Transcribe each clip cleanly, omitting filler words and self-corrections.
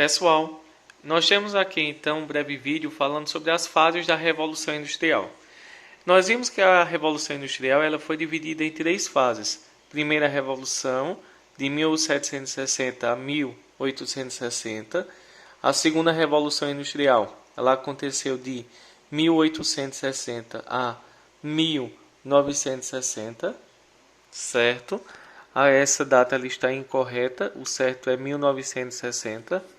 Pessoal, nós temos aqui então um breve vídeo falando sobre as fases da Revolução Industrial. Nós vimos que a Revolução Industrial ela foi dividida em três fases. Primeira Revolução, de 1760 a 1860. A Segunda Revolução Industrial, ela aconteceu de 1860 a 1960, certo? Essa data ela está incorreta, o certo é 1960.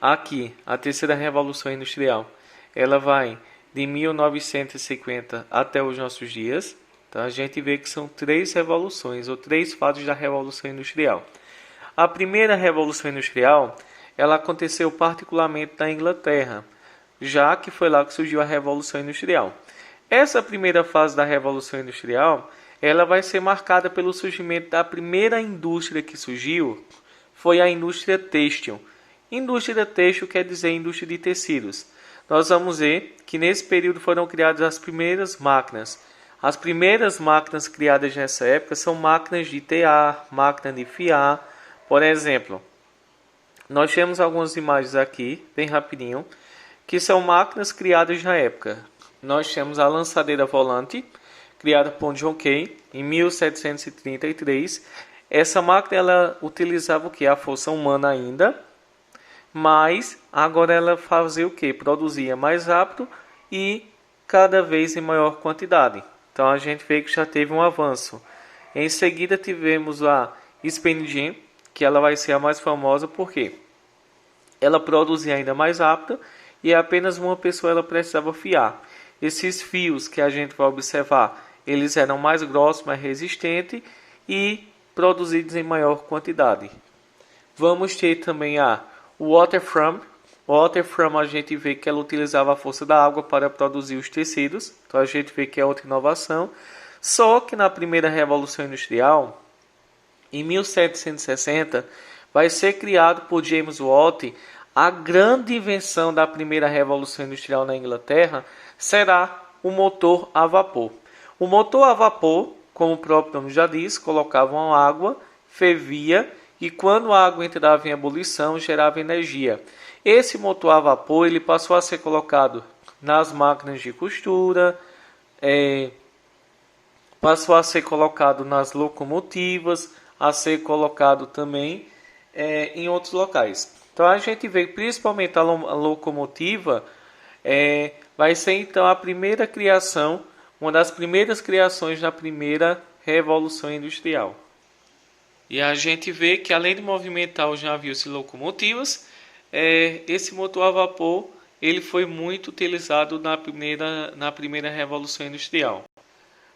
Aqui, a Terceira Revolução Industrial, ela vai de 1950 até os nossos dias. Então, a gente vê que são três revoluções, ou três fases da Revolução Industrial. A primeira Revolução Industrial, ela aconteceu particularmente na Inglaterra, já que foi lá que surgiu a Revolução Industrial. Essa primeira fase da Revolução Industrial, ela vai ser marcada pelo surgimento da primeira indústria que surgiu, foi a indústria têxtil. Indústria têxtil quer dizer indústria de tecidos. Nós vamos ver que nesse período foram criadas as primeiras máquinas. As primeiras máquinas criadas nessa época são máquinas de tear, máquina de fiar. Por exemplo, nós temos algumas imagens aqui, bem rapidinho, que são máquinas criadas na época. Nós temos a lançadeira volante, criada por John Kay em 1733. Essa máquina ela utilizava o que? A força humana ainda, mas agora ela fazia o que? Produzia mais rápido e cada vez em maior quantidade. Então a gente vê que já teve um avanço. Em seguida tivemos a Spinning Jenny, que ela vai ser a mais famosa porque ela produzia ainda mais rápido e apenas uma pessoa ela precisava fiar. Esses fios que a gente vai observar, eles eram mais grossos, mais resistentes e produzidos em maior quantidade. Vamos ter também a Waterframe. Waterframe a gente vê que ela utilizava a força da água para produzir os tecidos. Então a gente vê que é outra inovação. Só que na primeira Revolução Industrial, em 1760, vai ser criado por James Watt a grande invenção da primeira Revolução Industrial na Inglaterra, será o motor a vapor. O motor a vapor, como o próprio nome já diz, colocavam água, fervia e quando a água entrava em ebulição gerava energia. Esse motor a vapor ele passou a ser colocado nas máquinas de costura, passou a ser colocado nas locomotivas, a ser colocado também em outros locais. Então a gente vê principalmente a locomotiva vai ser então a primeira criação, uma das primeiras criações da primeira Revolução Industrial. E a gente vê que além de movimentar os navios e locomotivas, esse motor a vapor ele foi muito utilizado na primeira Revolução Industrial.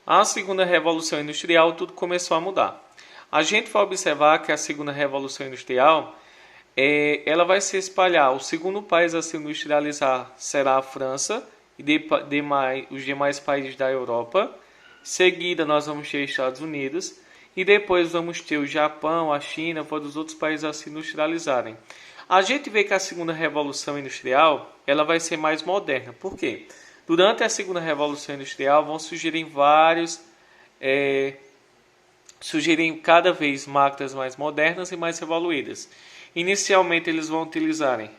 A segunda Revolução Industrial tudo começou a mudar. A gente vai observar que a segunda Revolução Industrial ela vai se espalhar. O segundo país a se industrializar será a França e os demais países da Europa. Em seguida nós vamos ter Estados Unidos e depois vamos ter o Japão, a China, os outros países a se industrializarem. A gente vê que a segunda Revolução Industrial ela vai ser mais moderna. Por quê? Durante a segunda Revolução Industrial vão surgirem surgirem cada vez máquinas mais modernas e mais evoluídas. Inicialmente eles vão utilizarem,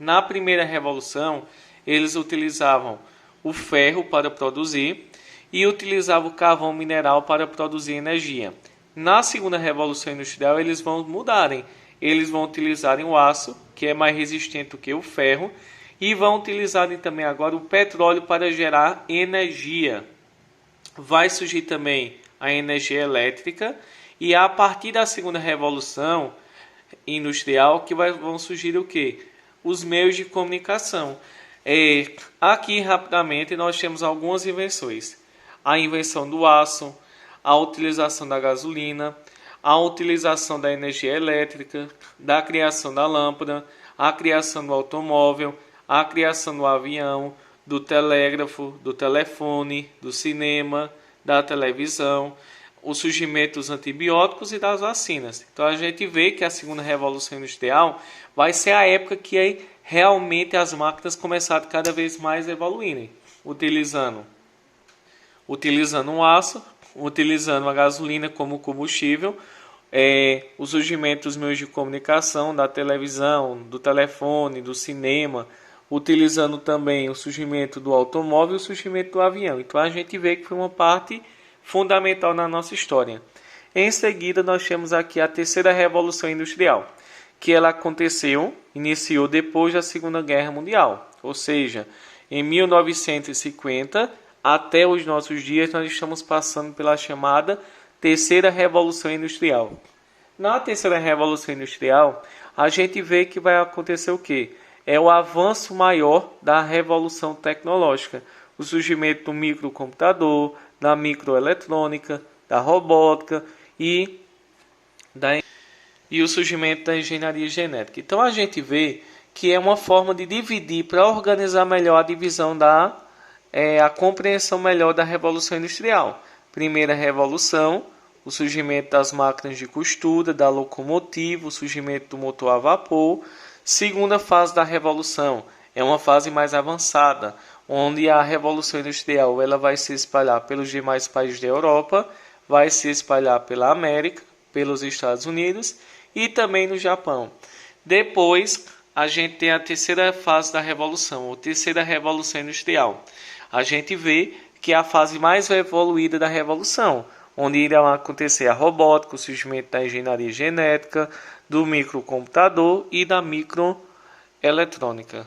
na primeira revolução, eles utilizavam o ferro para produzir e utilizavam o carvão mineral para produzir energia. Na segunda revolução industrial eles vão mudarem, eles vão utilizarem o aço, que é mais resistente do que o ferro, e vão utilizarem também agora o petróleo para gerar energia. Vai surgir também a energia elétrica e a partir da segunda revolução industrial que vão surgir o que? Os meios de comunicação. Aqui rapidamente nós temos algumas invenções. A invenção do aço, a utilização da gasolina, a utilização da energia elétrica, da criação da lâmpada, a criação do automóvel, a criação do avião, do telégrafo, do telefone, do cinema, da televisão, o surgimento dos antibióticos e das vacinas. Então a gente vê que a segunda revolução industrial vai ser a época que realmente as máquinas começaram cada vez mais a evoluírem, utilizando o aço, utilizando a gasolina como combustível, o surgimento dos meios de comunicação, da televisão, do telefone, do cinema, utilizando também o surgimento do automóvel e o surgimento do avião. Então a gente vê que foi uma parte fundamental na nossa história. Em seguida, nós temos aqui a terceira Revolução Industrial, que ela iniciou depois da Segunda Guerra Mundial, ou seja, em 1950 até os nossos dias nós estamos passando pela chamada terceira Revolução Industrial. Na terceira Revolução Industrial, a gente vê que vai acontecer o quê? É o avanço maior da revolução tecnológica, o surgimento do microcomputador, da microeletrônica, da robótica e o surgimento da engenharia genética. Então a gente vê que é uma forma de dividir para organizar melhor a divisão a compreensão melhor da Revolução Industrial. Primeira revolução, o surgimento das máquinas de costura, da locomotiva, o surgimento do motor a vapor. Segunda fase da revolução é uma fase mais avançada, onde a Revolução Industrial ela vai se espalhar pelos demais países da Europa, vai se espalhar pela América, pelos Estados Unidos e também no Japão. Depois, a gente tem a terceira fase da Revolução, a terceira Revolução Industrial. A gente vê que é a fase mais evoluída da Revolução, onde irá acontecer a robótica, o surgimento da engenharia genética, do microcomputador e da microeletrônica.